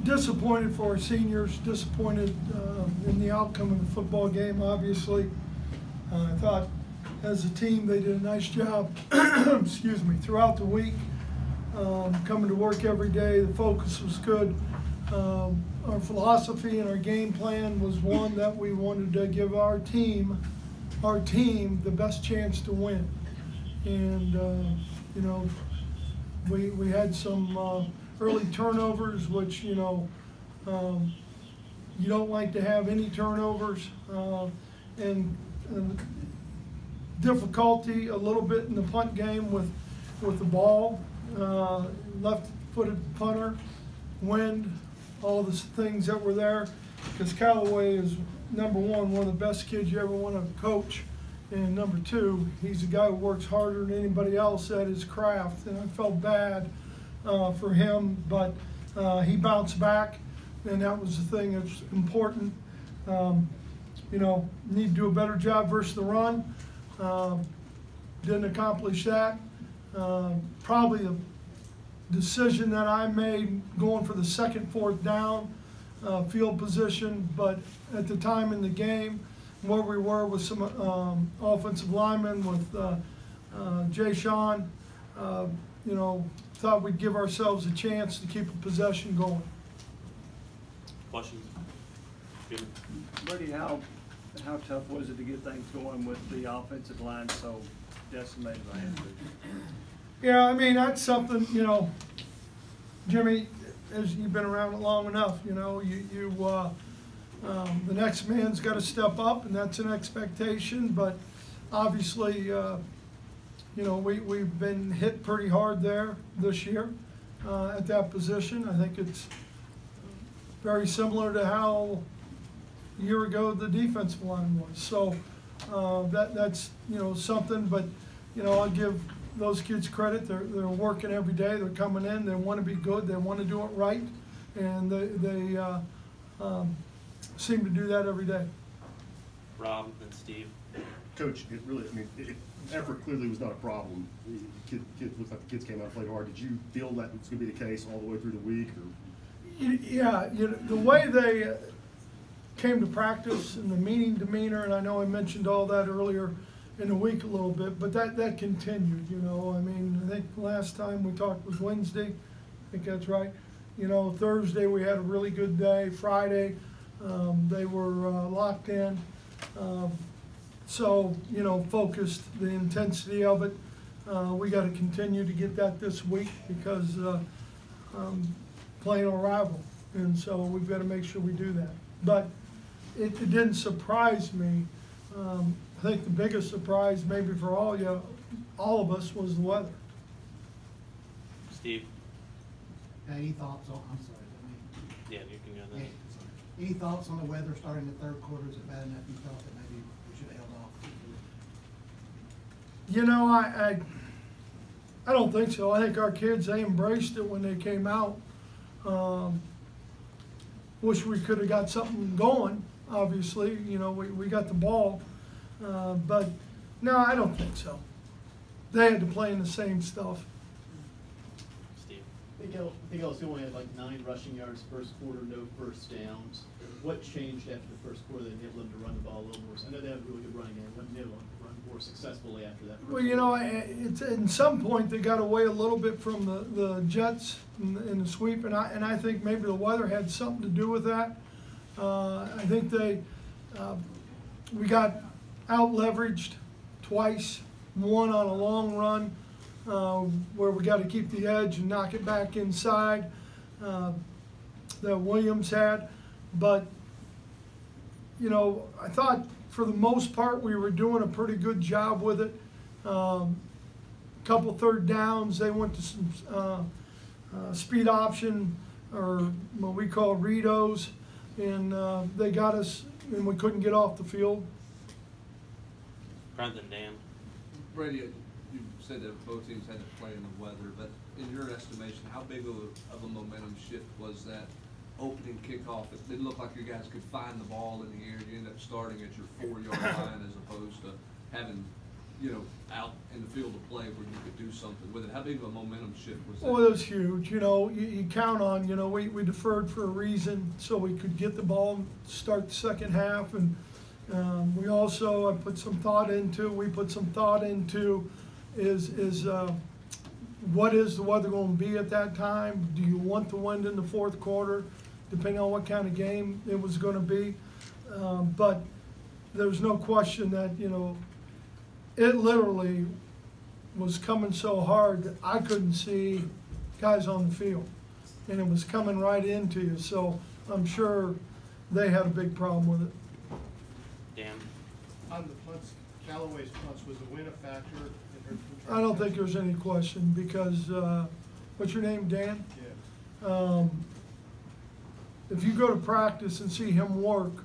Disappointed for our seniors, disappointed in the outcome of the football game, obviously. I thought as a team they did a nice job, excuse me, throughout the week. Coming to work every day, the focus was good. Our philosophy and our game plan was one that we wanted to give our team the best chance to win. And you know, we had some early turnovers, which you don't like to have any turnovers, and difficulty a little bit in the punt game with the ball, left-footed punter, wind, all the things that were there. Because Callaway is number one of the best kids you ever want to coach, and number two, he's a guy who works harder than anybody else at his craft, and I felt bad for him, but he bounced back, and that was the thing that's important. Need to do a better job versus the run. Didn't accomplish that. Probably the decision that I made going for the second, fourth down field position, but at the time in the game, where we were with some offensive linemen, with Jay Sean, thought we'd give ourselves a chance to keep a possession going. Questions? Brady, how tough was it to get things going with the offensive line so decimated by injury? Yeah, I mean, that's something, Jimmy, as you've been around it long enough, the next man's got to step up, and that's an expectation, but obviously, we've been hit pretty hard there this year at that position. I think it's very similar to how a year ago the defensive line was. So that's something, but I'll give those kids credit. They're working every day. They're coming in. They want to be good. They want to do it right, and they seem to do that every day. Rob and Steve. Coach, effort clearly was not a problem. Looks like the kids came out and played hard. Did you feel that it's going to be the case all the way through the week? Or? Yeah, the way they came to practice and the meeting demeanor, and I know I mentioned all that earlier in the week a little bit, but that continued, I think last time we talked was Wednesday. I think that's right. Thursday we had a really good day. Friday they were locked in. So, focused, the intensity of it. We got to continue to get that this week because playing a rival. And so we've got to make sure we do that. But it didn't surprise me. I think the biggest surprise maybe for all of us was the weather. Steve? Any thoughts on, I'm sorry. Yeah, you can go then. Yeah, any thoughts on the weather starting the third quarter? Is it bad enough you thought that maybe we should have held off? I don't think so. I think our kids, they embraced it when they came out. Wish we could have got something going, obviously. We got the ball. But no, I don't think so. They had to play in the same stuff. Steve? Big LSU only had like 9 rushing yards first quarter, no first downs. What changed after the first quarter that enabled them to run the ball a little more? I know they have a really good running game. What enabled them to run more successfully after that? Well, it's at some point they got away a little bit from the Jets in the sweep, and I think maybe the weather had something to do with that. I think we got out-leveraged twice, one on a long run where we got to keep the edge and knock it back inside that Williams had. But, I thought for the most part we were doing a pretty good job with it. Couple third downs, they went to some speed option or what we call reados, and they got us, and we couldn't get off the field. Rather than Dan. Brady, you said that both teams had to play in the weather, but in your estimation, how big of a momentum shift was that opening kickoff? It didn't look like you guys could find the ball in the air. You end up starting at your 4-yard line as opposed to having, out in the field of play where you could do something with it? How big of a momentum shift was that? Well, it was huge. You count on, we deferred for a reason so we could get the ball and start the second half. And we also, we put some thought into is what is the weather going to be at that time? Do you want the wind in the fourth quarter, depending on what kind of game it was going to be? But there's no question that, it literally was coming so hard that I couldn't see guys on the field. And it was coming right into you, so I'm sure they had a big problem with it. Dan? On the punts, Callaway's punts, was the wind a factor in her? I don't think there's any question because, what's your name, Dan? Yeah. If you go to practice and see him work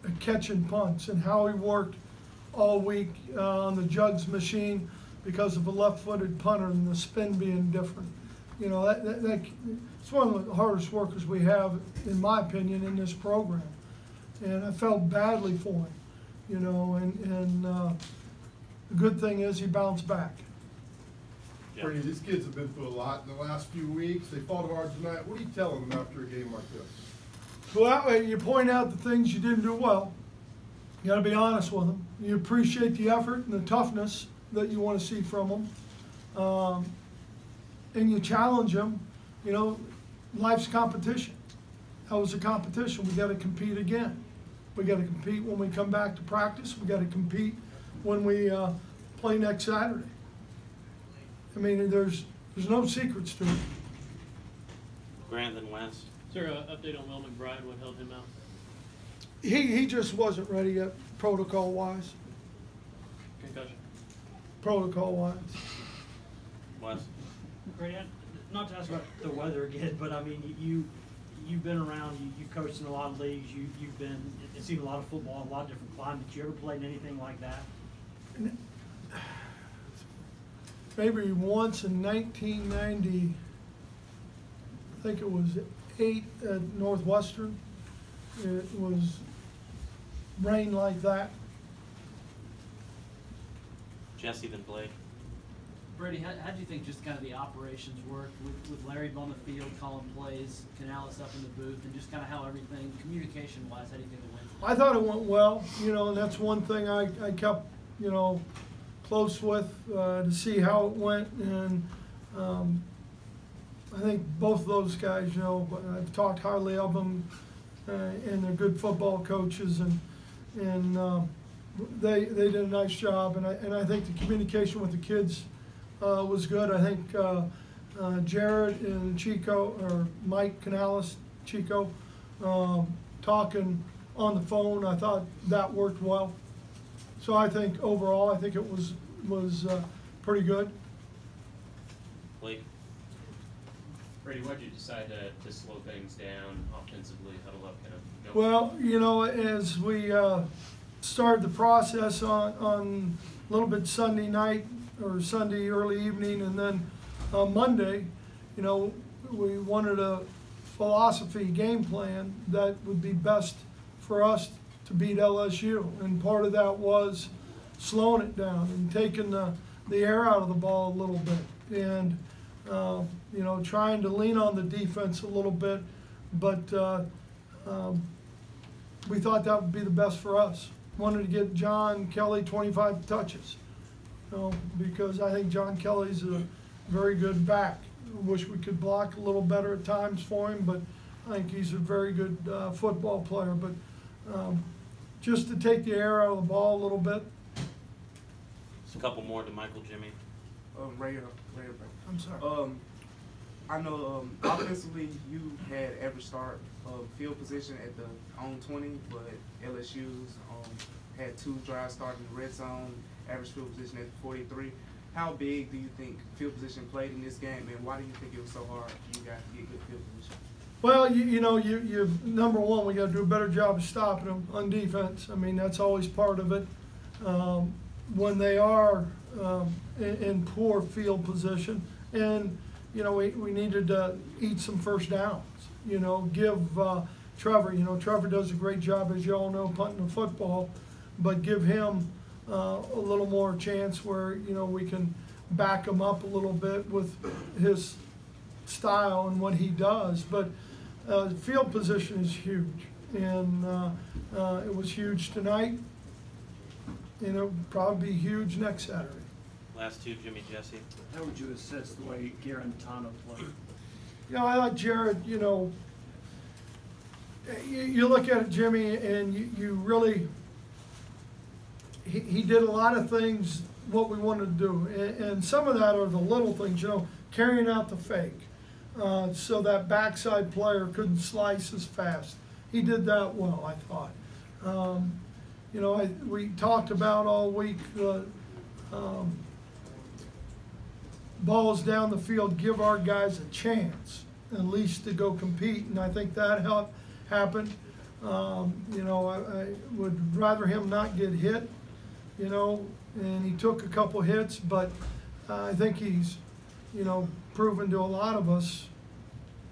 at catching punts and how he worked all week on the jugs machine because of a left-footed punter and the spin being different. It's one of the hardest workers we have, in my opinion, in this program. And I felt badly for him, and the good thing is he bounced back. Yeah. Brady, these kids have been through a lot in the last few weeks. They fought hard tonight. What are you telling them after a game like this? Well, you point out the things you didn't do well. You got to be honest with them. You appreciate the effort and the toughness that you want to see from them, and you challenge them. Life's competition. That was a competition. We got to compete again. We got to compete when we come back to practice. We got to compete when we play next Saturday. I mean, there's no secrets to it. Grant, then West. Is there an update on Will McBride, what held him out? He just wasn't ready yet, protocol-wise. Concussion? Protocol-wise. West. Brady, not to ask about the weather again, but I mean, you've been around, you've coached in a lot of leagues, you've been, seen a lot of football, a lot of different climates. You ever played in anything like that? Maybe once in 1990, I think it was 8 at Northwestern. It was rain like that. Jesse, then Blake. Brady, how do you think just kind of the operations worked with Larry on the field calling plays, Canales up in the booth, and just kind of how everything, communication-wise, how do you think it went? I thought it went well, and that's one thing I kept, close with to see how it went. And I think both of those guys, I've talked highly of them, and they're good football coaches, and they did a nice job. And I think the communication with the kids was good. I think Jared and Chico, or Mike Canales, Chico, talking on the phone, I thought that worked well. So I think overall, I think it was pretty good. Blake. Brady, why did you decide to slow things down offensively, huddle up, kind of go? Well, as we started the process on a little bit Sunday night or Sunday early evening, and then Monday, we wanted a philosophy game plan that would be best for us to beat LSU, and part of that was slowing it down and taking the air out of the ball a little bit, and trying to lean on the defense a little bit, but we thought that would be the best for us. Wanted to get John Kelly 25 touches, because I think John Kelly's a very good back. Wish we could block a little better at times for him, but I think he's a very good football player. But just to take the air out of the ball a little bit. Just a couple more to Michael, Jimmy. Ray, I'm sorry. I know offensively you had average start field position at the on 20, but LSU's had 2 drives starting in the red zone, average field position at 43. How big do you think field position played in this game, and why do you think it was so hard for you guys to get good field position? Well, you number one, we got to do a better job of stopping them on defense. I mean, that's always part of it. When they are in poor field position, and we needed to eat some first downs. Give Trevor. Trevor does a great job, as you all know, punting the football, but give him a little more chance where, you know, we can back him up a little bit with his style and what he does. But field position is huge, and it was huge tonight, and it'll probably be huge next Saturday. Last two, Jimmy, Jesse. How would you assess the way Garantano played? You know, I like Jared, you know, you look at it, Jimmy, and you really, he did a lot of things what we wanted to do. And some of that are the little things, you know, carrying out the fake. So that backside player couldn't slice as fast. He did that well, I thought. You know, we talked about all week the balls down the field, give our guys a chance at least to go compete, and I think that happened. You know, I would rather him not get hit, you know, and he took a couple hits, but I think he's, you know, proven to a lot of us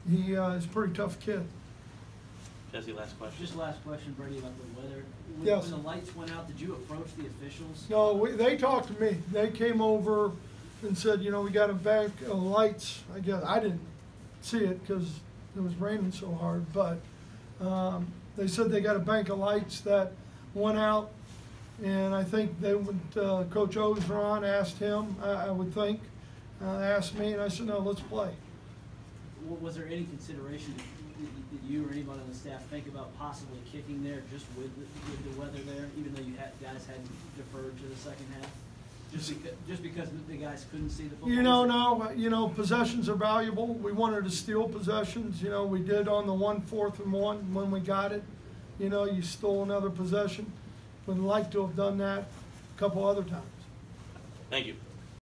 he is a pretty tough kid. Jesse, last question. Just last question, Brady, about the weather. Yes. When the lights went out, did you approach the officials? No, they talked to me. They came over and said, you know, we got a bank of lights. I guess I didn't see it because it was raining so hard, but they said they got a bank of lights that went out, and I think they went, Coach Ozeron asked him, I would think, asked me, and I said, no, let's play. Was there any consideration, did you or anybody on the staff think about possibly kicking there just with the weather there, even though guys hadn't deferred to the second half? Just because the guys couldn't see the football? You know, no, you know, possessions are valuable. We wanted to steal possessions. You know, we did on the 4th and 1 when we got it. You know, you stole another possession. Would like to have done that a couple other times. Thank you.